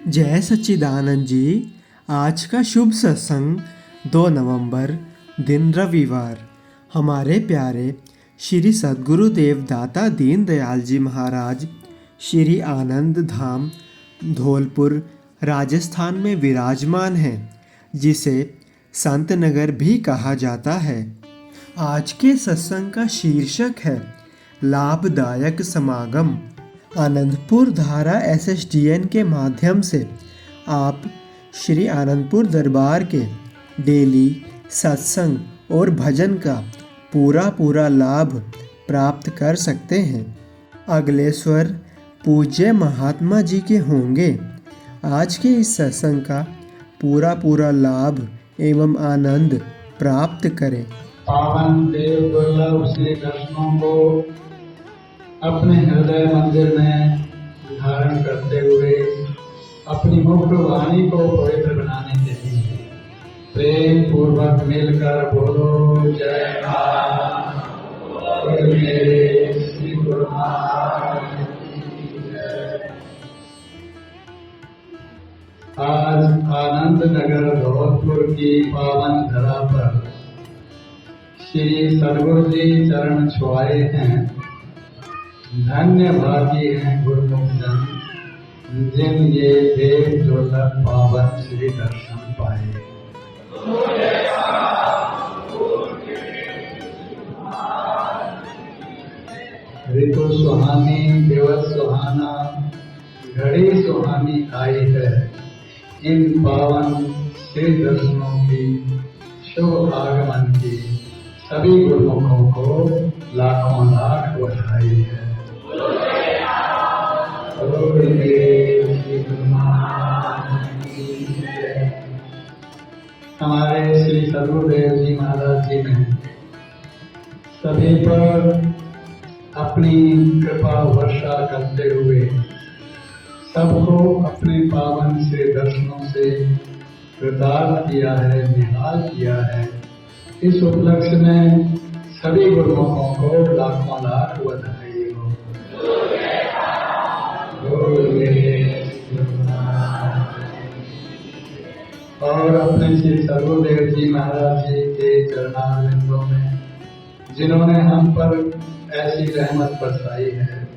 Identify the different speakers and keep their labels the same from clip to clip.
Speaker 1: जय सच्चिदानंद जी। आज का शुभ सत्संग 2 नवंबर दिन रविवार हमारे प्यारे श्री सद्गुरुदेव दाता दीनदयाल जी महाराज श्री आनंद धाम धौलपुर राजस्थान में विराजमान हैं, जिसे संत नगर भी कहा जाता है। आज के सत्संग का शीर्षक है लाभदायक समागम। आनंदपुर धारा एसएसडीएन के माध्यम से आप श्री आनंदपुर दरबार के डेली सत्संग और भजन का पूरा लाभ प्राप्त कर सकते हैं। अगले स्वर पूज्य महात्मा जी के होंगे। आज के इस सत्संग का पूरा लाभ एवं आनंद प्राप्त करें।
Speaker 2: पावन देव दुर्लभ श्री दर्शनों को अपने हृदय मंदिर में धारण करते हुए अपनी मुख्य वाणी को पवित्र बनाने के लिए प्रेम पूर्वक मिलकर बोलो जय मेरे श्री गुरु महाराज की जय। आज आनंद नगर धौलपुर की पावन धरा पर श्री सद्गुरु जी चरण छुआए हैं। धन्य भागी हैं गुरुमुख जन, जिन ये देव दुर्लभ पावन श्री दर्शन पाए। ऋतु सुहानी दिवस सुहाना घड़ी सुहानी आई है। इन पावन श्री दर्शनों की शुभ आगमन की सभी गुरुमुखों को लाखों लाख बधाई है। हमारे श्री सद्गुरुदेव जी महाराज जी ने सभी पर अपनी कृपा वर्षा करते हुए सबको अपने पावन श्री दर्शनों से कृतार्थ किया है, निहाल किया है। इस उपलक्ष्य में सभी गुरुमुखों को लाखों लाख बधाई हो। और अपने श्री सद्गुरुदेव जी महाराज जी के चरणारविंदों में जिन्होंने हम पर ऐसी रहमत बरसाई है,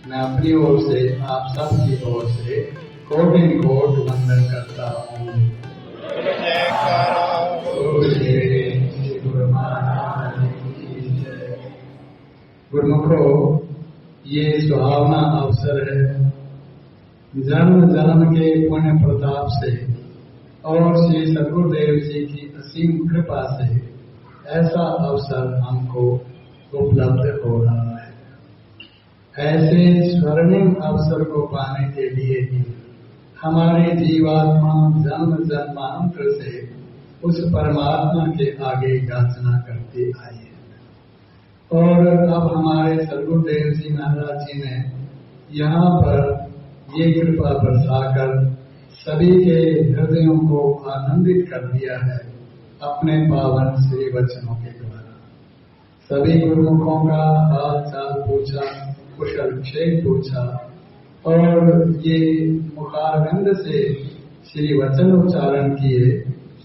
Speaker 2: मैं अपनी ओर से आप सब की ओर से कोटि वंदन करता हूँ। गुरुमुखो, ये सुहावना अवसर है। जन्म जन्म के पुण्य प्रताप से और श्री सद्गुरुदेव जी की असीम कृपा से ऐसा अवसर हमको उपलब्ध हो रहा है। ऐसे स्वर्णिम अवसर को पाने के लिए ही हमारे जीवात्मा जन्म जन्मांतर से उस परमात्मा के आगे याचना करते आई है। और अब हमारे सद्गुरुदेव जी महाराज जी ने यहाँ पर ये कृपा बरसाकर सभी के हृदयों को आनंदित कर दिया है अपने पावन श्री वचनों के द्वारा। सभी गुरुमुखों का हाल चाल पूछा, कुशल क्षेम पूछा और ये मुखारविंद से श्री वचन उच्चारण किए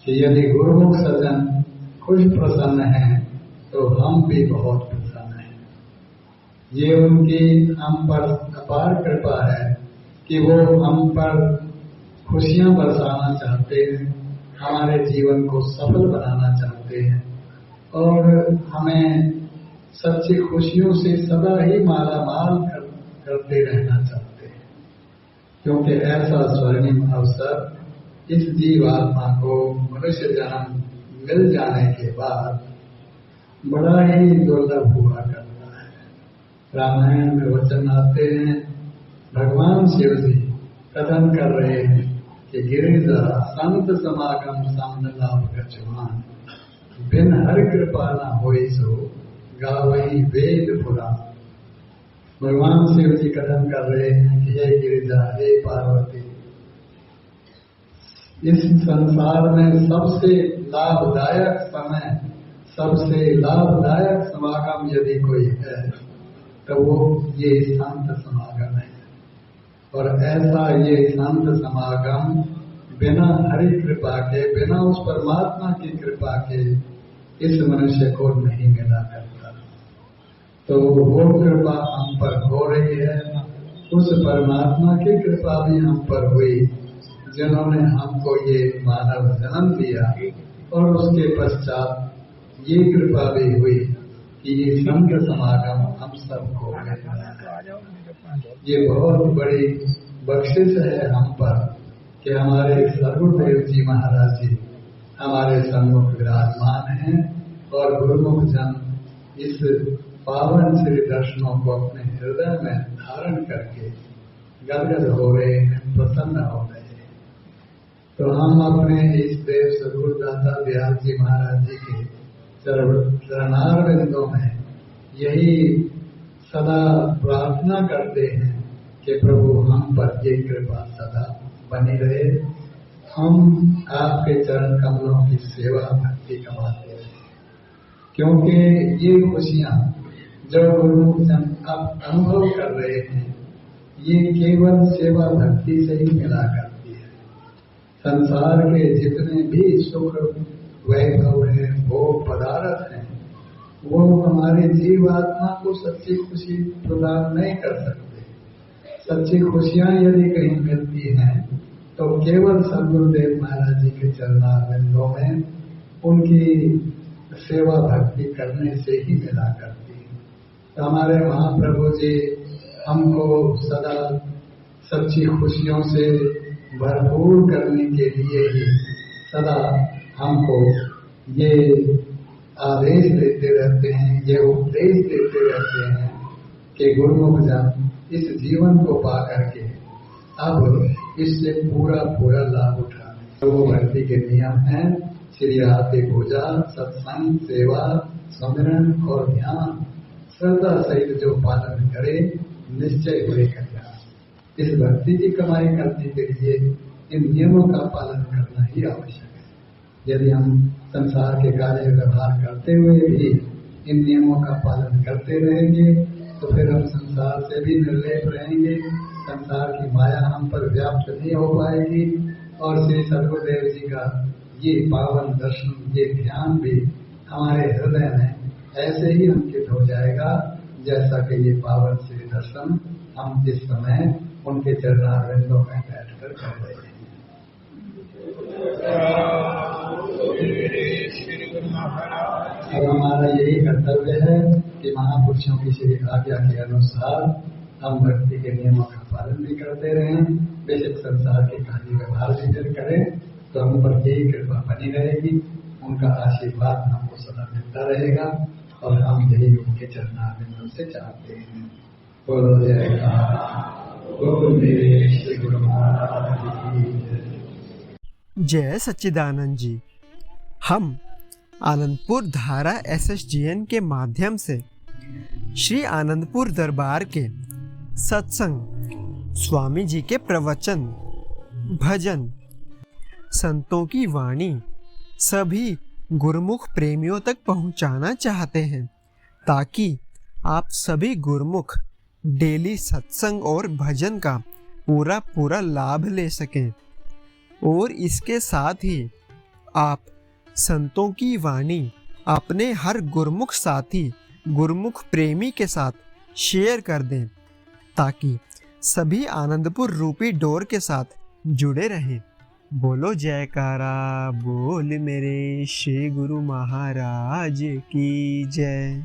Speaker 2: कि यदि गुरुमुख सज्जन खुश प्रसन्न हैं तो हम भी बहुत प्रसन्न हैं। ये उनकी हम पर अपार कृपा है कि वो हम पर खुशियां बरसाना चाहते हैं, हमारे जीवन को सफल बनाना चाहते हैं और हमें सच्ची खुशियों से सदा ही माला माल करते रहना चाहते हैं। क्योंकि ऐसा स्वर्णिम अवसर इस जीवात्मा को मनुष्य जन्म मिल जाने के बाद बड़ा ही दुर्लभ हुआ करता है। रामायण में वचन आते हैं, भगवान शिव जी कथन कर रहे हैं कि गिरिजा संत समागम सामने लाभ गचवान, बिन हर कृपा न होई सो गावही वेद पुराण। भगवान शिव जी कथन कर रहे हैं कि हे गिरिजा, हे पार्वती, इस संसार में सबसे लाभदायक समय, सबसे लाभदायक समागम यदि कोई है तो वो ये संत समागम है। और ऐसा ये संत समागम बिना हरि कृपा के, बिना उस परमात्मा की कृपा के इस मनुष्य को नहीं मिला करता। तो वो कृपा हम पर हो रही है, उस परमात्मा की कृपा भी हम पर हुई जिन्होंने हमको ये मानव जन्म दिया, और उसके पश्चात ये कृपा भी हुई कि ये संत समागम हम सबको मिला। ये बहुत बड़ी बख्शिश है हम पर कि हमारे सदगुरुदेव जी महाराज जी हमारे सम्मुख विराजमान हैं और गुरुमुख जन इस पावन श्री दर्शनों को अपने हृदय में धारण करके गदगद हो रहे हैं, प्रसन्न हो रहे हैं। तो हम अपने इस देव सदगुरुदाता दयाल जी महाराज जी के चरणारविंदों में यही सदा प्रार्थना करते हैं कि प्रभु हम पर ये कृपा सदा बनी रहे, हम आपके चरण कमलों की सेवा भक्ति कमाते रहे, क्योंकि ये खुशियां जो गुरुमुख जन अब अनुभव कर रहे हैं ये केवल सेवा भक्ति से ही मिला करती है। संसार के जितने भी सुख वैभव है, भोग पदार्थ हैं, वो हमारे जीवात्मा को सच्ची खुशी प्रदान नहीं कर सकते। सच्ची खुशियां यदि कहीं मिलती हैं तो केवल सदगुरुदेव महाराज जी के चरणारविंदों में उनकी सेवा भक्ति करने से ही मिला करती है। तो हमारे महाप्रभु जी हमको सदा सच्ची खुशियों से भरपूर करने के लिए ही सदा हमको ये आदेश देते रहते हैं, ये उपदेश देते रहते हैं कि गुरुमुख जन इस जीवन को पा करके अब इससे पूरा पूरा लाभ उठाने। तो वो भक्ति के नियम हैं श्री आरती पूजा, सत्संग, सेवा, सुमिरन और ध्यान श्रद्धा सहित जो पालन करे निश्चय हुए कल्याण। इस भक्ति की कमाई करने के लिए इन नियमों का पालन करना ही आवश्यक है। यदि हम संसार के कार्य व्यवहार करते हुए भी इन नियमों का पालन करते रहेंगे तो फिर हम संसार से भी निर्लेप रहेंगे, संसार की माया हम पर व्याप्त नहीं हो पाएगी, और श्री सदगुरुदेव जी का ये पावन दर्शन, ये ध्यान भी हमारे हृदय में ऐसे ही अंकित हो जाएगा जैसा कि ये पावन श्री दर्शन हम इस समय उनके चरणारविंदों में बैठकर कर रहे हैं। अब हमारा यही कर्तव्य है कि महापुरुषों की श्री आज्ञा के अनुसार हम भक्ति के नियमों का पालन भी करते रहें, बेशक संसार के कार्य व्यवहार भी फिर करें तो हम पर यही कृपा बनी रहेगी, उनका आशीर्वाद हमको सदा मिलता रहेगा और हम यही उनके चरणारविंदों से चाहते हैं। बोलो जय श्री गुरु महाराज की
Speaker 1: जय सच्चिदानंद जी। हम आनंदपुर धारा SSGN के माध्यम से श्री आनंदपुर दरबार के सत्संग, स्वामी जी के प्रवचन, भजन, संतों की वाणी सभी गुरुमुख प्रेमियों तक पहुंचाना चाहते हैं, ताकि आप सभी गुरुमुख डेली सत्संग और भजन का पूरा पूरा लाभ ले सकें। और इसके साथ ही आप संतों की वाणी अपने हर गुरुमुख साथी, गुरुमुख प्रेमी के साथ शेयर कर दें, ताकि सभी आनंदपुर रूपी डोर के साथ जुड़े रहें। बोलो जयकारा बोल मेरे श्री गुरु महाराज की जय।